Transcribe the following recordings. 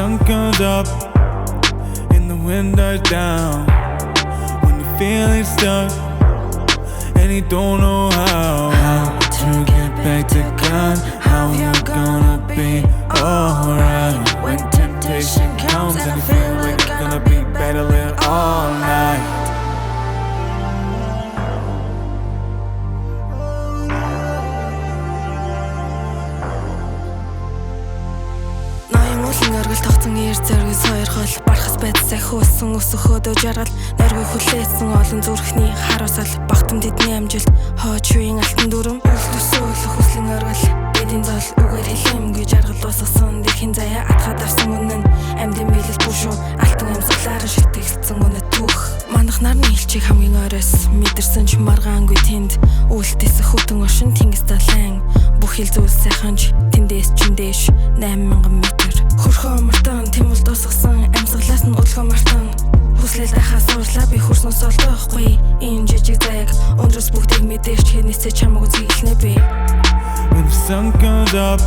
sun comes up and the wind dies down, when you're feeling stuck and you don't know how to get back together, how you're gonna be alright when temptation comes and you feel like you're gonna be battling all night. Оргил тогтсон ир зэрэгс хоёр хол бархас байцсаа хөөсөн өсөхөөдөө жаргал нойргүй хүлээсэн олон зүрхний харуусал багтам тэдний амжилт хооч үеийн алтан дүрм өсөөлөх хүслэн оргил эдийн зол үгээр хэлэмгүй жаргал уусгасан дэлхийн заяа атгаад авсан үнэн амьдын биелэл бүшүү алтан амьсгалаар шигтгэлцэн үнэ түүх манах нарны хэлчийг хамгийн ойроос мэдэрсэн ч маргаангүй тэнд үлдэсэх хөтөн оршин тэнгис далайн бүх хил зүйл сайханч тэндээс чин дээш 8000 метр хөрхөө мартан тэмүүлд усгсан амьсгалаас нь өдлгөө мартан хүслэл дахаас уурлаа би хөрснөөс олдоохгүй энэ жижиг заяг өндрөөс бүгдийг мэдэрч хэнээсээ чамаг үзүүлнэ би. When the sun comes up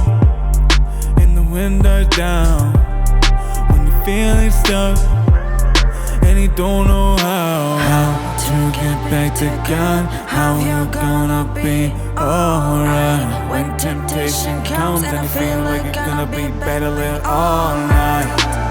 and the wind dies down, when you're feeling stuck and you don't know how to get back together, how you're gonna be alright when temptation comes and you feel like you're gonna be battling all night.